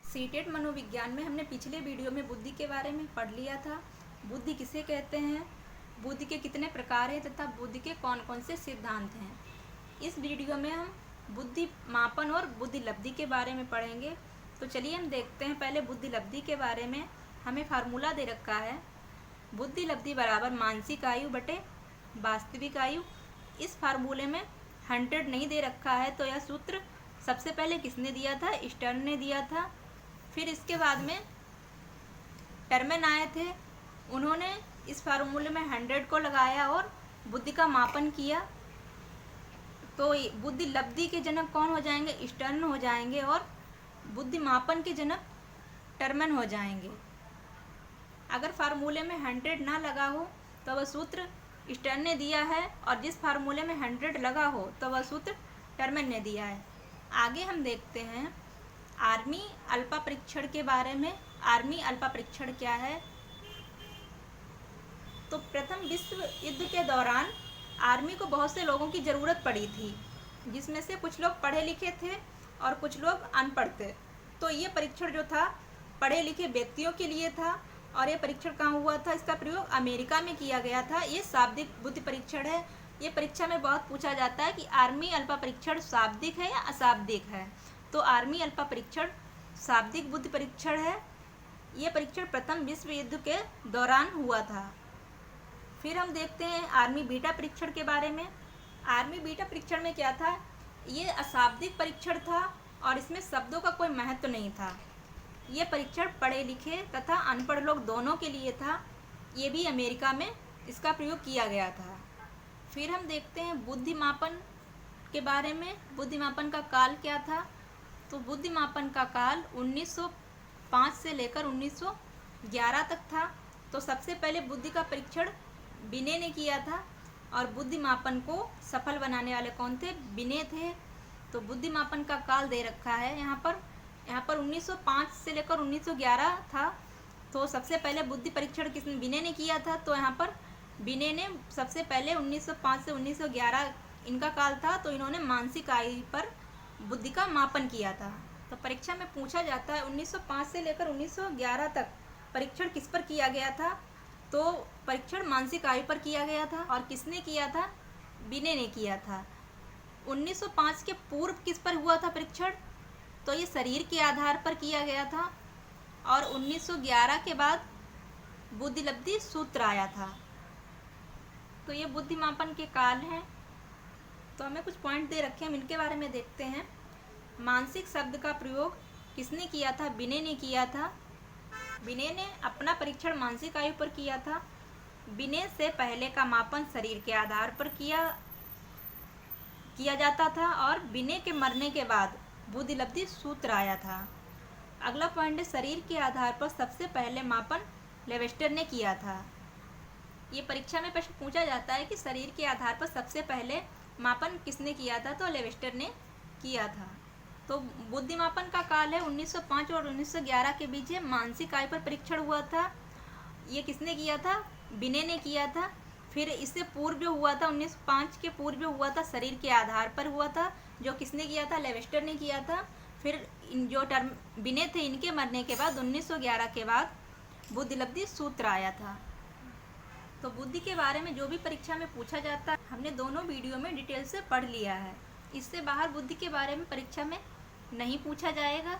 CTET मनोविज्ञान में हमने पिछले वीडियो में बुद्धि के बारे में पढ़ लिया था। बुद्धि किसे कहते हैं, बुद्धि के कितने प्रकार हैं तथा बुद्धि के कौन कौन से सिद्धांत हैं। इस वीडियो में हम बुद्धि मापन और बुद्धि लब्धि के बारे में पढ़ेंगे। तो चलिए हम देखते हैं पहले बुद्धि लब्धि के बारे में। हमें फार्मूला दे रखा है, बुद्धि लब्धि बराबर मानसिक आयु बटे वास्तविक आयु। इस फार्मूले में 100 नहीं दे रखा है, तो यह सूत्र सबसे पहले किसने दिया था, स्टर्न ने दिया था। फिर इसके बाद में टर्मेन आए थे, उन्होंने इस फार्मूले में 100 को लगाया और बुद्धि का मापन किया। तो बुद्धि लब्धि के जनक कौन हो जाएंगे, स्टर्न हो जाएंगे, और बुद्धि मापन के जनक टर्मेन हो जाएंगे। अगर फार्मूले में 100 ना लगा हो तो वह सूत्र स्टर्न ने दिया है, और जिस फार्मूले में 100 लगा हो तो वह सूत्र टर्मेन ने दिया है। आगे हम देखते हैं आर्मी अल्फा परीक्षण के बारे में। आर्मी अल्फा परीक्षण क्या है? तो प्रथम विश्व युद्ध के दौरान आर्मी को बहुत से लोगों की ज़रूरत पड़ी थी, जिसमें से कुछ लोग पढ़े लिखे थे और कुछ लोग अनपढ़ थे। तो ये परीक्षण जो था पढ़े लिखे व्यक्तियों के लिए था, और ये परीक्षण कहाँ हुआ था, इसका प्रयोग अमेरिका में किया गया था। ये शाब्दिक बुद्धि परीक्षण है। ये परीक्षा में बहुत पूछा जाता है कि आर्मी अल्फा परीक्षण शाब्दिक है या अशाब्दिक है। तो आर्मी अल्फा परीक्षण शाब्दिक बुद्धि परीक्षण है। ये परीक्षण प्रथम विश्व युद्ध के दौरान हुआ था। फिर हम देखते हैं आर्मी बीटा परीक्षण के बारे में। आर्मी बीटा परीक्षण में क्या था, ये अशाब्दिक परीक्षण था और इसमें शब्दों का कोई महत्व नहीं था। ये परीक्षण पढ़े लिखे तथा अनपढ़ लोग दोनों के लिए था। ये भी अमेरिका में इसका प्रयोग किया गया था। फिर हम देखते हैं बुद्धि मापन के बारे में। बुद्धि मापन का काल क्या था? तो बुद्धि मापन का काल 1905 से लेकर 1911 तक था। तो सबसे पहले बुद्धि का परीक्षण बिने ने किया था, और बुद्धि मापन को सफल बनाने वाले कौन थे, बिने थे। तो बुद्धि मापन का काल दे रखा है यहाँ पर 1905 से लेकर 1911 था। तो सबसे पहले बुद्धि परीक्षण किसने, बिने ने किया था। तो यहाँ पर बिने ने सबसे पहले 1905 से 1911 इनका काल था। तो इन्होंने मानसिक आयु पर बुद्धि का मापन किया था। तो परीक्षा में पूछा जाता है 1905 से लेकर 1911 तक परीक्षण किस पर किया गया था? तो परीक्षण मानसिक आयु पर किया गया था। और किसने किया था? बिने ने किया था। 1905 के पूर्व किस पर हुआ था परीक्षण? तो ये शरीर के आधार पर किया गया था। और 1911 के बाद बुद्धि लब्धि सूत्र आया था। तो ये बुद्धि मापन के काल हैं। तो हमें कुछ पॉइंट दे रखे हैं, इनके बारे में देखते हैं। मानसिक शब्द का प्रयोग किसने किया था? बिने ने किया था। बिने ने अपना परीक्षण मानसिक आयु पर किया था। बिने से पहले का मापन शरीर के आधार पर किया जाता था, और बिने के मरने के बाद बुद्धि लब्धि सूत्र आया था। अगला पॉइंट है शरीर के आधार पर सबसे पहले मापन लेवेस्टर ने किया था। ये परीक्षा में प्रश्न पूछा जाता है कि शरीर के आधार पर सबसे पहले मापन किसने किया था? तो लेवेस्टर ने किया था। तो बुद्धि मापन का काल है 1905 और 1911 के बीच है। मानसिक आयु पर परीक्षण हुआ था, ये किसने किया था? बिने ने किया था। फिर इससे पूर्व जो हुआ था 1905 के पूर्व जो हुआ था शरीर के आधार पर हुआ था, जो किसने किया था? लेवेस्टर ने किया था। फिर जो बिने थे इनके मरने के बाद 1911 के बाद बुद्धि लब्धि सूत्र आया था। तो बुद्धि के बारे में जो भी परीक्षा में पूछा जाता है हमने दोनों वीडियो में डिटेल से पढ़ लिया है। इससे बाहर बुद्धि के बारे में परीक्षा में नहीं पूछा जाएगा।